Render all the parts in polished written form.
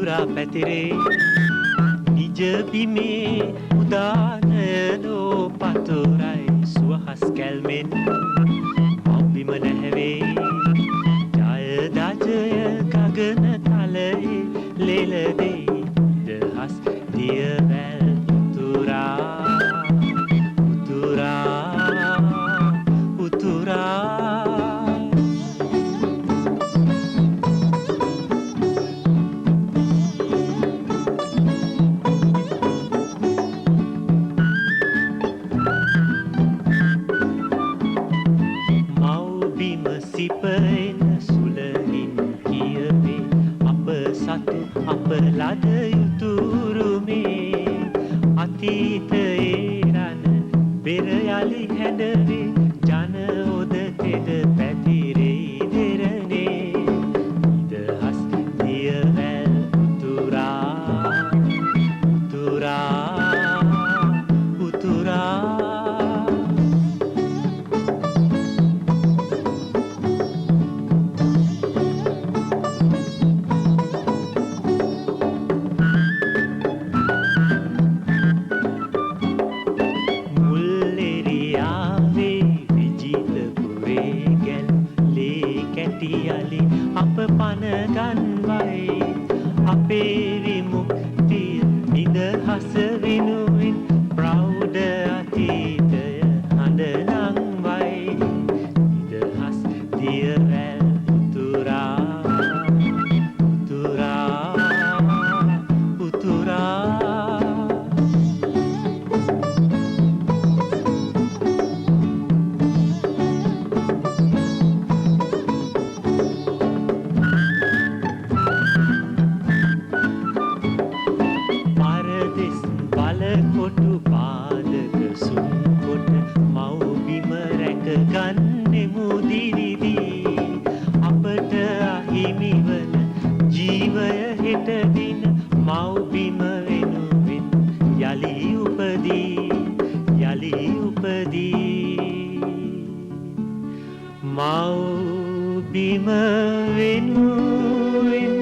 පුරා පැතිරේ නිජ බිමේ උදානයනෝ පතුරයි සුවහස් කැල්මෙන් මව්බිම නැහැවේ ජයදජය ගගන තලයේ ලෙලදේ දහස් දියවැල් උතුරා උතුරා උතුරා සිපෙන සුළඟින් කියවේ අප සතු අප ලද යුතුරුමේ අතීතයේ රන පෙර යලි හැඬවේ ජන ඔදතෙද පැතිරෙයි දෙරනේ නිදහස් දියවැල් උතුරා උතුරා උතුරා යලි අප පන ගන්වයි අපේ විමුක්තිය නිදහස වෙනුවෙන් ප්‍රෞඩ අතීතය හඬ නංවයි නිදහස් දියවැල් උතුරා උතුරා උතුරා කොටු පාදක සුන්කොට මව්බිම රැක ගන්නෙමු දිරිදී අපට අහිමිවන ජීවය හෙට දින මව්බිම වෙනුවෙන් යලි උපදී මව්බිම වෙනුවෙන්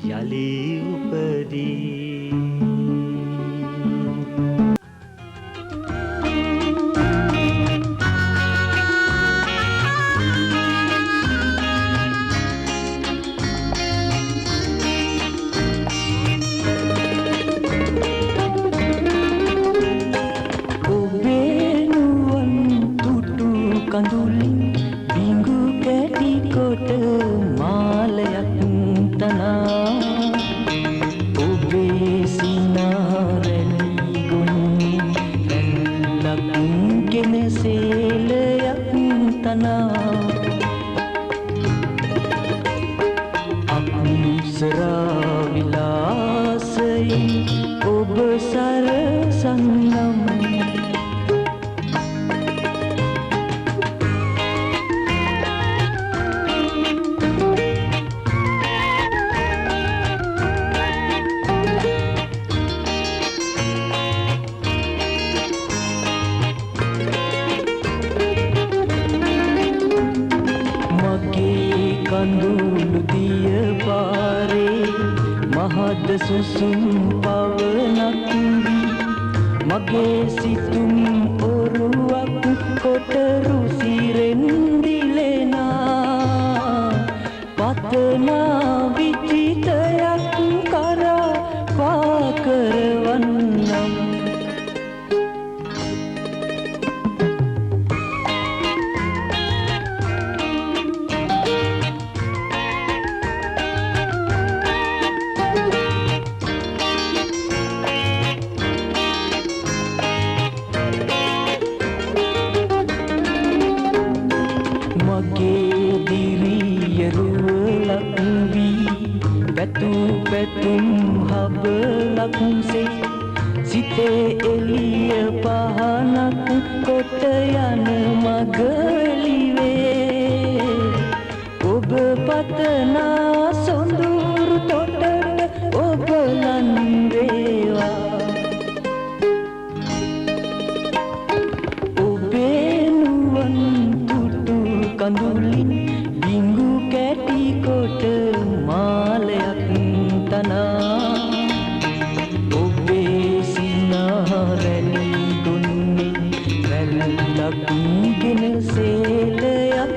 යලි උපදී කඳුලින් බිඟු කැටි කොට මාලයක් තනා ඔබේ සිනාරැලි ගොන්නේ පැල්ලක් කෙනසේලයක් තනා අපුසරා විලාසයෙන් ඔබ සරසන්නම් කඳුළු දිය පාරේ මහද සුසුම් පවනක් මගේ සිතුම් ඔරුවක් කොට රුසිරෙන් දිලෙනා පතනා විචිතයක් කරා පාකරවන්නම් පැතුම් හබලක් සේ සිතේ එළිය පහනක් කොට යන මගලිවේ ඔබ පතනා සොඳුරු තොටට ඔබ ලන් වේවා කඳුලින් බිංගු කැටි කොට මාලයක් තනා ඔබේ සිනහරැලි ගොන්නේ වැල්ලක් ගෙන සේලයක්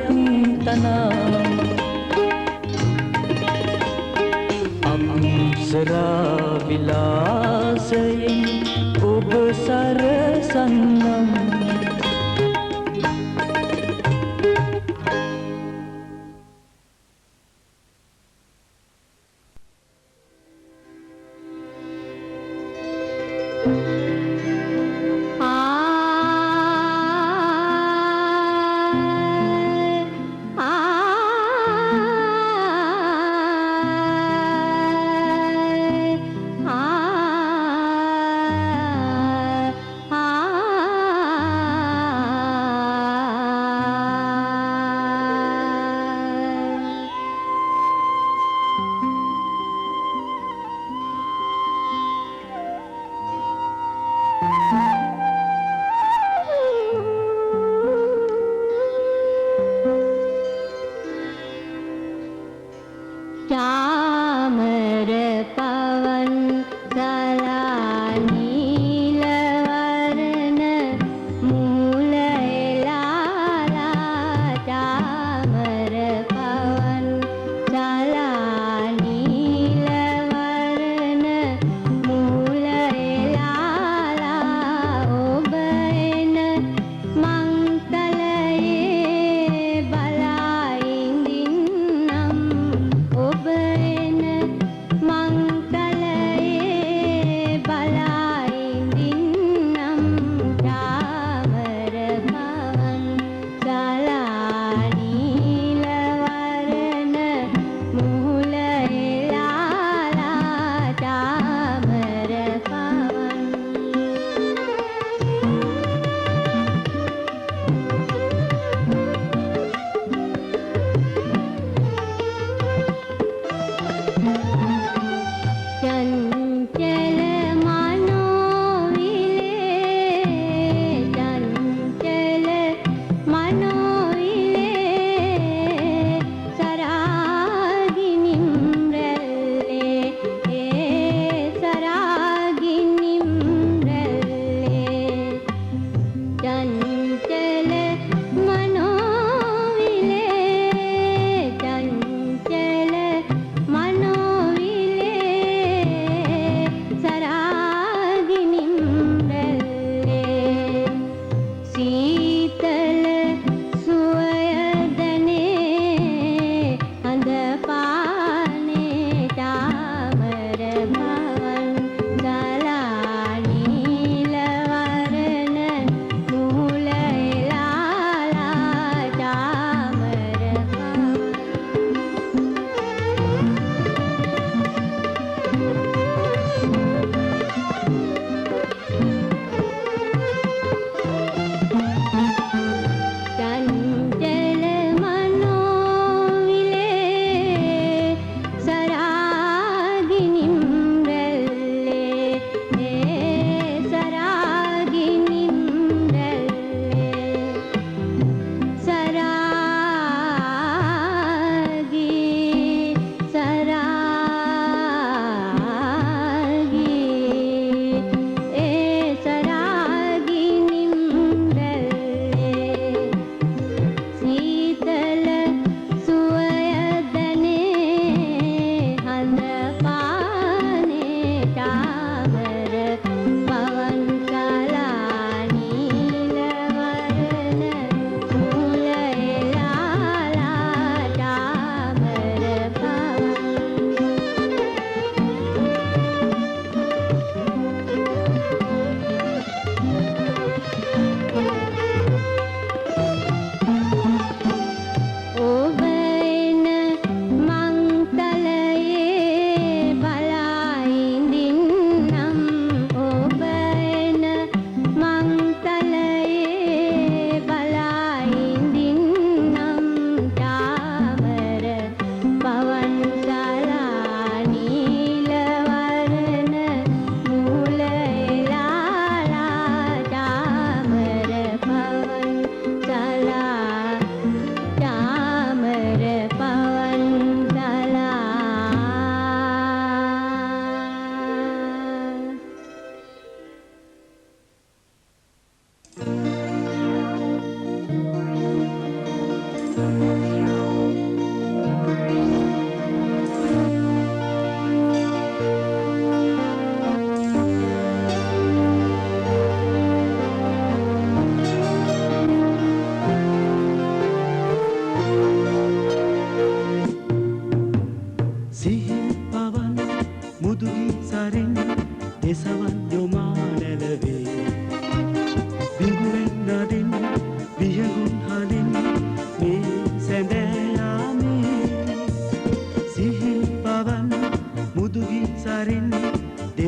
තනා අප්සරා විලාසයෙන් ඔබ සරසන්නම්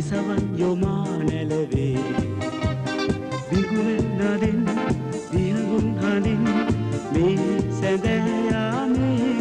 දෙසවන් යොමා නැලවේ විගුණ නදින් විහඟුන් හඳින් මේ සැඳෑයාමේ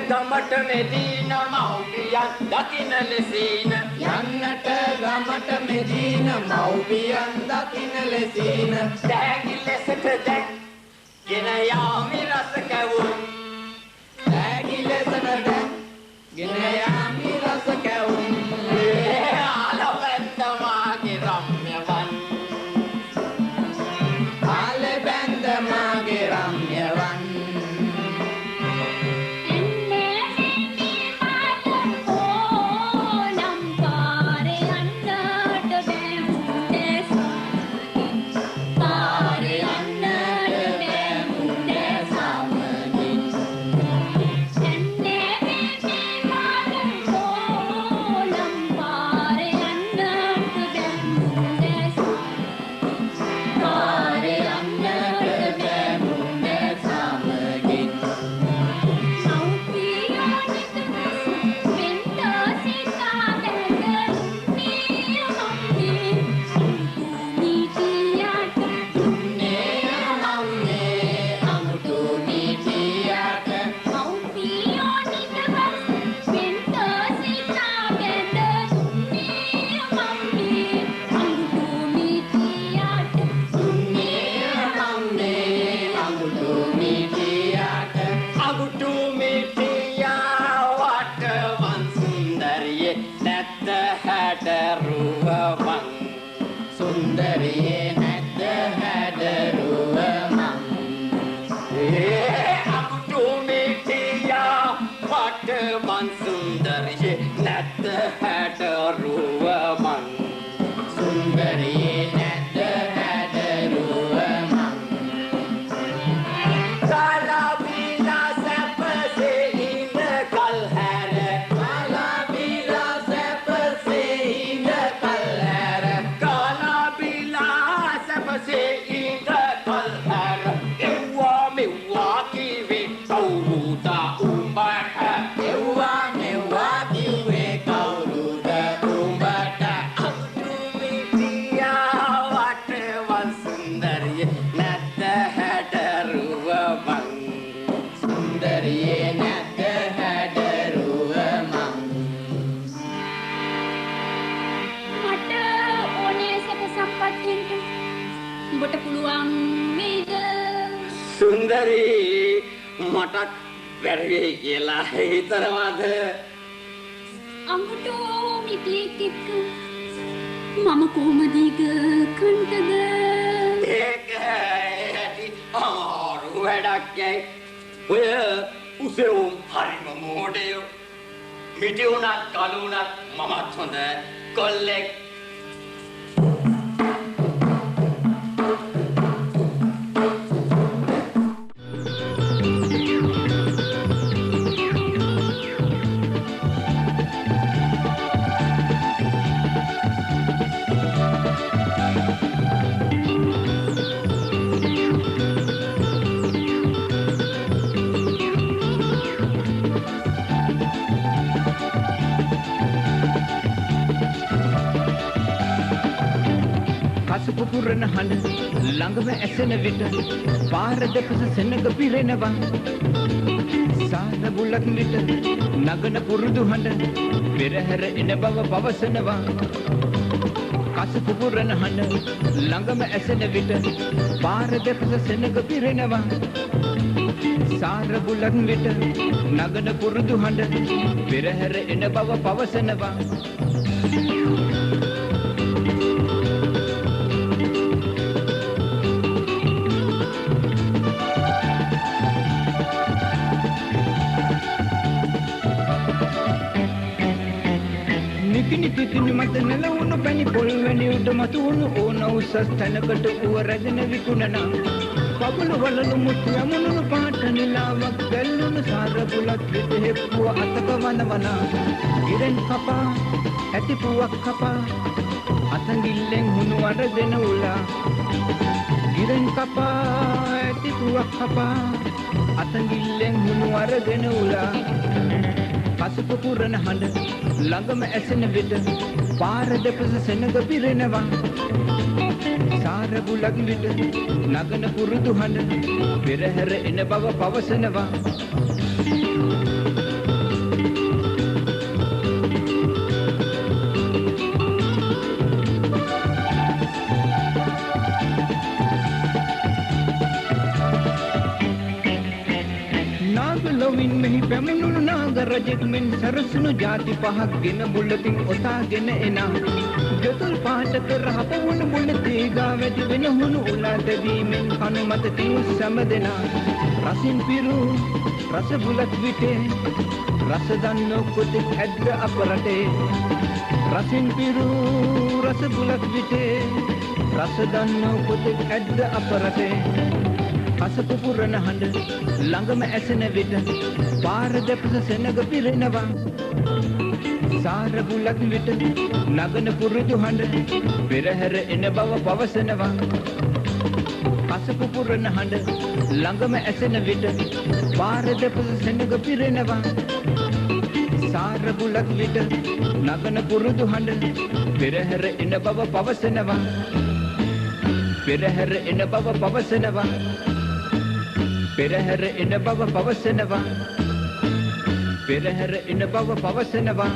ගමට මෙදීන මව්පියන් දකින්න ලෙසින් යන්නට ගමට මෙදීන මව්පියන් දකින්න ලෙසින් දැගි ලෙසට දැක් ගෙන යාමි රස කැවුම් දැගි ලෙසට දැක් ගෙන යාමි රස කැවුම් ආලබැන්ද මාගේ රම්‍යවන් ආලබැන්ද මාගේ රම්‍යවන් නැද්ද හැඩරුව මං සුන්දරියේ නැද්ද හැඩරුව මං කාලා බීලා සැපසේ ඉඳ කල් හැර කාලා බීලා සැපසේ ඉඳ කල් හැර කාලා බීලා සැපසේ ඉඳ කල් හැර එව්වා මෙව්වා කිව්වේ කවුරුද උඹට එව්වා මෙව්වා කිව්වේ කවුරුද උඹට අතු විදියා වටවල් සුන්දරියේ නැද්ද හැඩරුව මං සුන්දරියේ නැද්ද හැඩරුව මං මට ඕනේ සැප සම්පත් දෙන්න. ඔබට පුළුවන් වේද? සුන්දරී මටත් බැරි වෙයි කියලා හිතනවාද අම්මටෝ මිටියෙක් එක්ක මම කොහොමද ඊග කන්ටද? ඒක ඇති අමාරු වැඩක් යයි ඔය උසෙවුම් හරිම මෝඩයෝ මිටි උනත් කළු උනත් මමත් හොඳ කොල්ලෙක් පුපුරන හඬ ළඟම ඇසෙන විට පාර දෙපස සෙනඟ පිරෙනවා සාර බුලක් විට නගන පුරුදු හඬ පෙරහැර එන බව පවසනවා කස පුපුරන හඬ ළඟම ඇසෙන විට පාර දෙපස සෙනඟ පිරෙනවා සාර බුලක් විට නගන පුරුදු හඬ පෙරහැර එන බව පවසනවා නිතිනි මත නෙලවුණු පැණි පොල් වැනි උඩ මතුවුණු ඕන උසස් තැනකට ඌව රැගෙන විකුණනා පබළු වලලු මුතු යමුණුණු පාට නිලාවක් බැල්ලුණු සාර බුලක් විට හෙප්පුව අතක වනවනා ඉරෙන් කපා ඇති පුවක් කපා අතඟිල්ලෙන් හුණු අරගෙන උලා ඉරෙන් කපා ඇති පුවක් කපා අතඟිල්ලෙන් හුණු අරගෙන උලා පසුප පුරන හඬ ළඟම ඇසෙන විට පාර දෙපස සෙනඟ පිරෙනවා සාර බුලක් විට නගන පුරුදු හඬ පෙරහැර එන බව පවසනවා ලොවින් මෙහි පැමුණුණු නාග රජෙක් මෙන් සරසුණු ಜಾති පහක් ගෙන බුලතින් ඔතාගෙන එනා ජොතුල් පාටක රහපවුණු බුලතේ ගා වැඩි වෙන හුණු උලා දෙවීමෙන් කන මත තියු සමදෙනා රසින් පිරු රස බුලත් විටේ රස දන්නෝ කොතෙක් ඇද්ද අප රටේ රසින් පිරු රස බුලත් විටේ රස දන්නෝ කොතෙක් ඇද්ද අප රටේ පසප පුරන හඬ ළඟම ඇසෙන විට පාර දෙපස සෙනඟ පිරෙනවා සාර බුලක් විට නගන පුරුදු හඬ පෙරහැර එන බව පවසනවා පසප පුරන හඬ ළඟම ඇසෙන විට පාර දෙපස සෙනඟ පිරෙනවා සාර බුලක් විට නගන පුරුදු හඬ පෙරහැර එන බව පවසනවා පෙරහැර එන බව පවසනවා පෙරහැර එන බව පවසනවා පෙරහැර එන බව පවසනවා